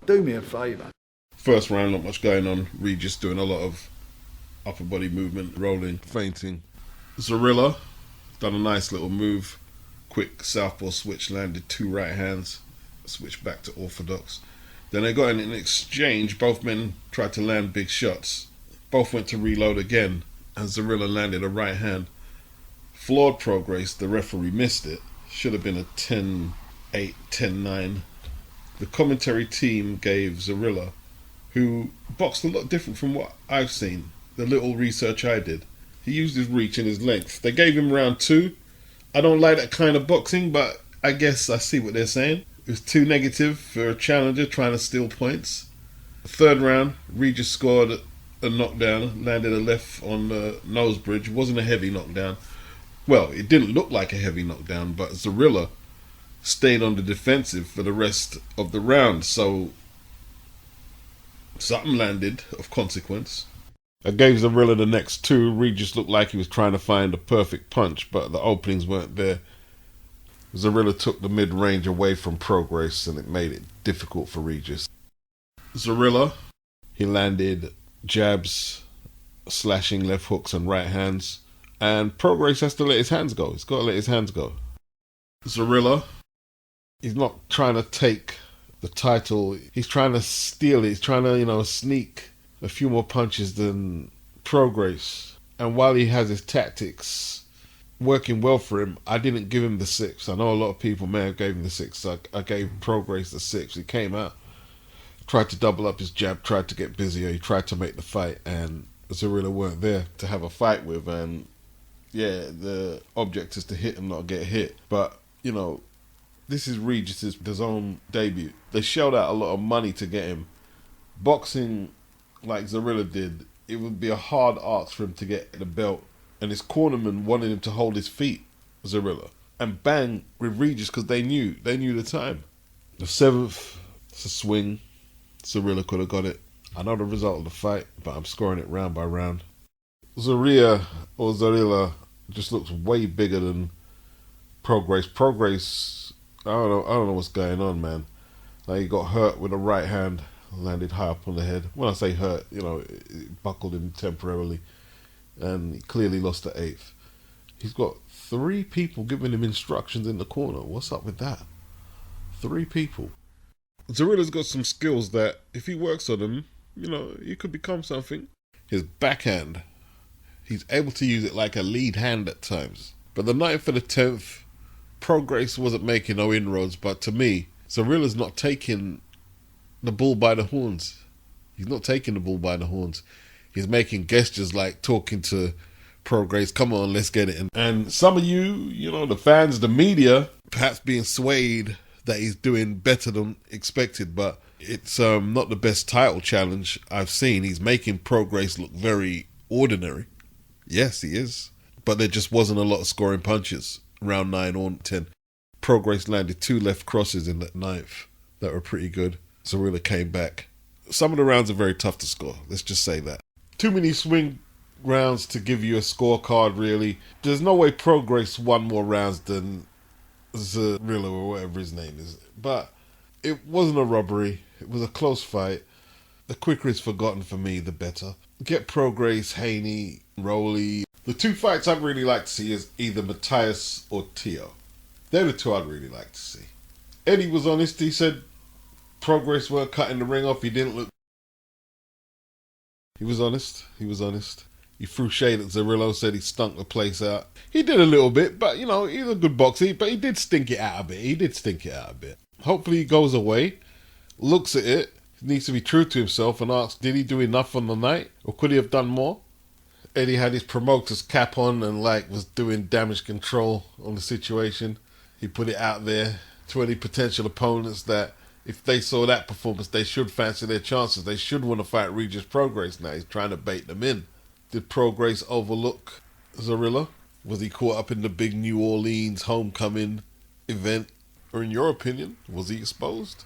Do me a favour. First round, not much going on. Regis doing a lot of upper body movement, rolling, feinting. Zorrilla done a nice little move. Quick southpaw switch, landed 2 right hands. Switched back to orthodox. Then they got in an exchange. Both men tried to land big shots. Both went to reload again. And Zorrilla landed a right hand. Flawed Prograis. The referee missed it. Should have been a 10-8, 10-9. The commentary team gave Zorrilla, who boxed a lot different from what I've seen, the little research I did. He used his reach and his length. They gave him round 2. I don't like that kind of boxing, but I guess I see what they're saying. It was too negative for a challenger trying to steal points. The third round, Regis scored a knockdown, landed a left on the nose bridge. It wasn't a heavy knockdown. Well, it didn't look like a heavy knockdown, but Zorrilla stayed on the defensive for the rest of the round, so something landed of consequence. I gave Zorrilla the next 2. Regis looked like he was trying to find a perfect punch, but the openings weren't there. Zorrilla took the mid-range away from Prograis, and it made it difficult for Regis. Zorrilla, he landed jabs, slashing left hooks and right hands, and Prograis has to let his hands go. He's got to let his hands go. Zorrilla, he's not trying to take the title. He's trying to steal it. He's trying to, sneak a few more punches than Prograis. And while he has his tactics working well for him, I didn't give him the 6. I know a lot of people may have gave him the 6. So I gave Prograis the 6. He came out, tried to double up his jab, tried to get busier. He tried to make the fight, and Zorrilla weren't there to have a fight with. And yeah, the object is to hit and not get hit. But, this is Regis's Dazn debut. They shelled out a lot of money to get him. Boxing like Zorrilla did, it would be a hard ask for him to get the belt. And his cornerman wanted him to hold his feet, Zorrilla, and bang with Regis because they knew the time. The 7th, it's a swing. Zorrilla could have got it. I know the result of the fight, but I'm scoring it round by round. Zorrilla just looks way bigger than Prograis. Prograis, I don't know what's going on, man. Like, he got hurt with a right hand, landed high up on the head. When I say hurt, it buckled him temporarily, and he clearly lost the 8th. He's got 3 people giving him instructions in the corner. What's up with that? 3 people. Zorilla's got some skills that, if he works on them, he could become something. His backhand, he's able to use it like a lead hand at times. But the 9th and the 10th, Prograis wasn't making no inroads, but to me, Zorilla's not taking the bull by the horns. He's not taking the bull by the horns. He's making gestures like talking to Prograis, come on, let's get it. And some of you, the fans, the media, perhaps being swayed that he's doing better than expected, but it's not the best title challenge I've seen. He's making Prograis look very ordinary. Yes, he is. But there just wasn't a lot of scoring punches. Round 9 or 10. Prograis landed 2 left crosses in that 9th that were pretty good. Zorrilla came back. Some of the rounds are very tough to score. Let's just say that. Too many swing rounds to give you a scorecard, really. There's no way Prograis won more rounds than Zorrilla or whatever his name is. But it wasn't a robbery. It was a close fight. The quicker it's forgotten for me, the better. Get Prograis, Haney, Rowley. The 2 fights I'd really like to see is either Matthias or Tio. They're the 2 I'd really like to see. Eddie was honest. He said Prograis weren't cutting the ring off. He didn't look... He was honest. He threw shade at Zorrilla, said he stunk the place out. He did a little bit, but, he's a good boxer. But he did stink it out a bit. Hopefully he goes away, looks at it, needs to be true to himself and asks, did he do enough on the night? Or could he have done more? Eddie had his promoter's cap on and was doing damage control on the situation. He put it out there to any potential opponents that if they saw that performance, they should fancy their chances. They should want to fight Regis Prograis now. He's trying to bait them in. Did Prograis overlook Zorrilla? Was he caught up in the big New Orleans homecoming event? Or in your opinion, was he exposed?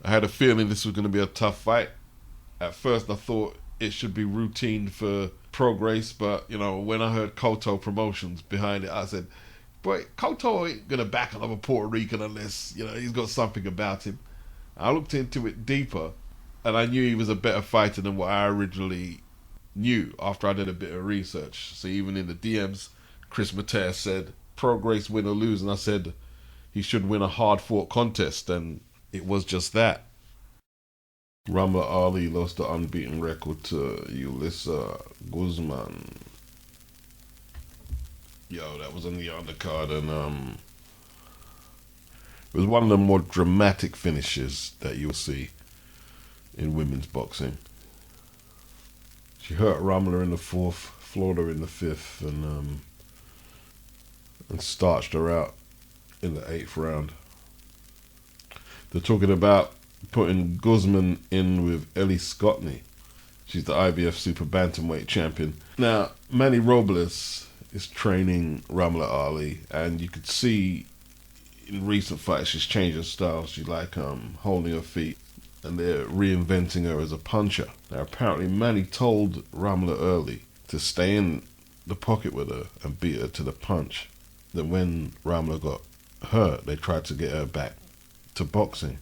I had a feeling this was going to be a tough fight. At first I thought it should be routine for Prograis, but when I heard Koto Promotions behind it, I said, boy, Koto ain't gonna back another Puerto Rican unless he's got something about him. I looked into it deeper, and I knew he was a better fighter than what I originally knew after I did a bit of research. So even in the DMs, Chris Mateus said, Prograis win or lose, and I said he should win a hard-fought contest, and it was just that. Ramla Ali lost the unbeaten record to Ulissa Guzman. Yo, that was on the undercard, and it was one of the more dramatic finishes that you'll see in women's boxing. She hurt Ramla in the fourth, floored her in the fifth, and starched her out in the eighth round. They're talking about putting Guzman in with Ellie Scotney. She's the IBF Super Bantamweight champion. Now, Manny Robles is training Ramla Ali, and you could see in recent fights she's changed her style. She's like holding her feet, and they're reinventing her as a puncher. Now, apparently Manny told Ramla early to stay in the pocket with her and beat her to the punch. That when Ramla got hurt, they tried to get her back to boxing.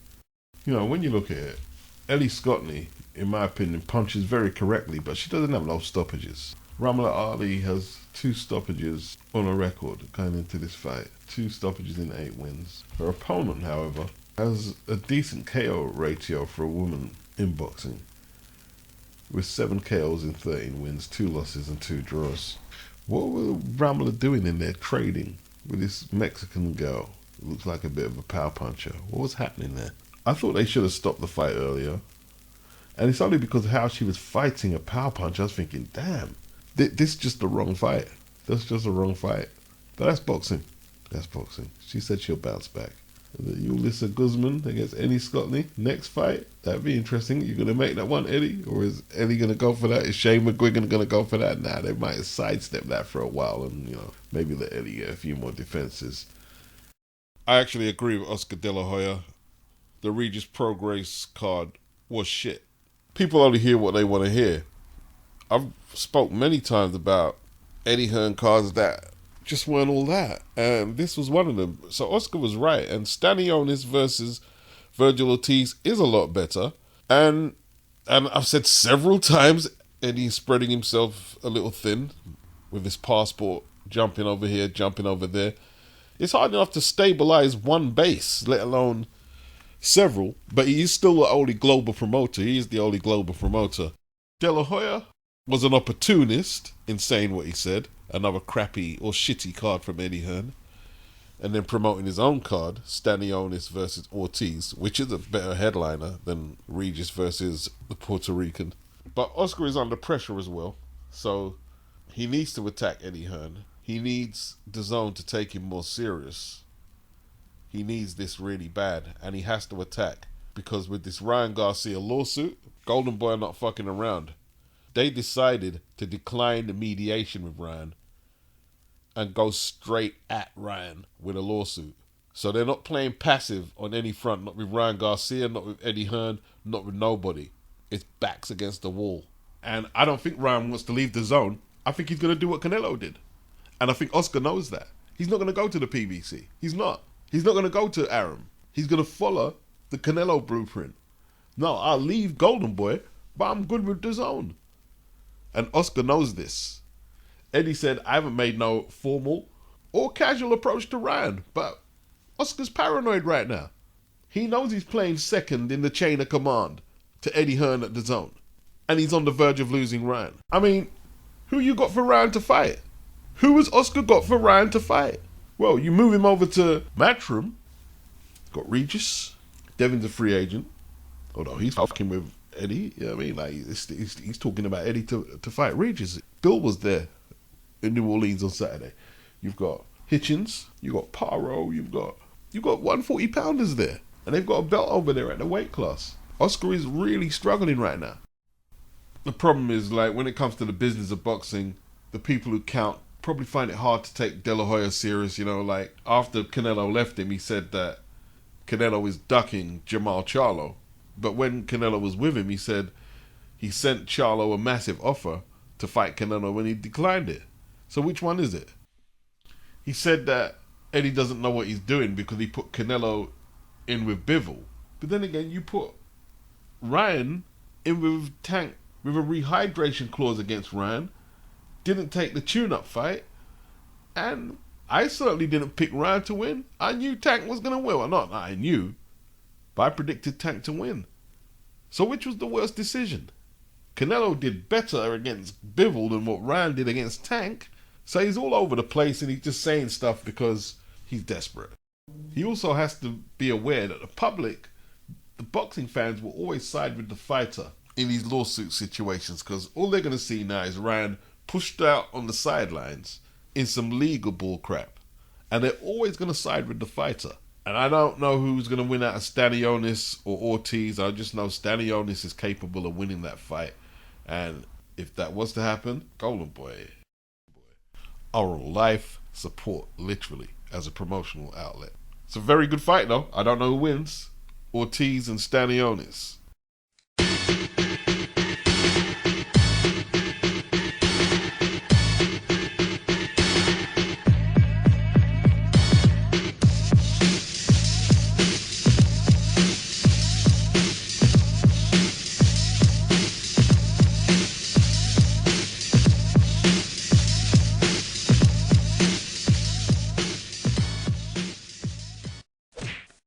You know, when you look at it, Ellie Scotney, in my opinion, punches very correctly, but she doesn't have no stoppages. Ramla Ali has 2 stoppages on a record going into this fight. 2 stoppages in 8 wins. Her opponent, however, has a decent KO ratio for a woman in boxing, with 7 KOs in 13 wins, 2 losses and 2 draws. What were Ramla doing in there trading with this Mexican girl who looks like a bit of a power puncher? What was happening there? I thought they should have stopped the fight earlier. And it's only because of how she was fighting a power punch. I was thinking, damn, this is just the wrong fight. That's just the wrong fight. But that's boxing. That's boxing. She said she'll bounce back. Ulissa Guzman against Ellie Scotney. Next fight. That'd be interesting. You going to make that one, Eddie? Or is Eddie going to go for that? Is Shane McGuigan going to go for that? Nah, they might sidestep that for a while and, you know, maybe let Eddie get a few more defenses. I actually agree with Oscar De La Hoya. The Regis Prograis card was shit. People only hear what they want to hear. I've spoke many times about Eddie Hearn cards that just weren't all that, and this was one of them. So Oscar was right, and Stanionis versus Virgil Ortiz is a lot better. And I've said several times, Eddie's spreading himself a little thin with his passport, jumping over here, jumping over there. It's hard enough to stabilize one base, let alone several, but he is still the only global promoter. He is the only global promoter. De La Hoya was an opportunist in saying what he said, another crappy or shitty card from Eddie Hearn, and then promoting his own card, Stanionis versus Ortiz, which is a better headliner than Regis versus the Puerto Rican. But Oscar is under pressure as well, so he needs to attack Eddie Hearn. He needs Dazn to take him more serious. He needs this really bad, and he has to attack, because with this Ryan Garcia lawsuit, Golden Boy are not fucking around. They decided to decline the mediation with Ryan and go straight at Ryan with a lawsuit. So they're not playing passive on any front, not with Ryan Garcia, not with Eddie Hearn, not with nobody. It's backs against the wall. And I don't think Ryan wants to leave the zone. I think he's going to do what Canelo did. And I think Oscar knows that. He's not going to go to the PBC. He's not. He's not going to go to Aram. He's going to follow the Canelo blueprint. No, I'll leave Golden Boy, but I'm good with Dazn. And Oscar knows this. Eddie said, I haven't made no formal or casual approach to Ryan, but Oscar's paranoid right now. He knows he's playing second in the chain of command to Eddie Hearn at Dazn. And he's on the verge of losing Ryan. I mean, who you got for Ryan to fight? Who has Oscar got for Ryan to fight? Well, you move him over to Matchroom. Got Regis. Devin's a free agent. Although he's fucking with Eddie. You know what I mean? Like, he's talking about Eddie to fight Regis. Bill was there in New Orleans on Saturday. You've got Hitchens. You've got Paro. You've got 140 pounders there. And they've got a belt over there at the weight class. Oscar is really struggling right now. The problem is, like, when it comes to the business of boxing, the people who count probably find it hard to take De La Hoya serious. You know, like, after Canelo left him, he said that Canelo is ducking Jamal Charlo. But when Canelo was with him, he said he sent Charlo a massive offer to fight Canelo when he declined it. So which one is it? He said that Eddie doesn't know what he's doing because he put Canelo in with Bivol. But then again, you put Ryan in with Tank with a rehydration clause against Ryan, didn't take the tune-up fight, and I certainly didn't pick Ryan to win. I knew Tank was going to win. Well, not I knew, but I predicted Tank to win. So which was the worst decision? Canelo did better against Bivol than what Ryan did against Tank, so he's all over the place and he's just saying stuff because he's desperate. He also has to be aware that the public, the boxing fans, will always side with the fighter in these lawsuit situations, because all they're going to see now is Ryan pushed out on the sidelines in some legal bull crap, and they're always going to side with the fighter. And I don't know who's going to win out of Stanionis or Ortiz. I just know Stanionis is capable of winning that fight, and if that was to happen, Golden Boy. Oral Life support, literally, as a promotional outlet. It's a very good fight though. I don't know who wins, Ortiz and Stanionis.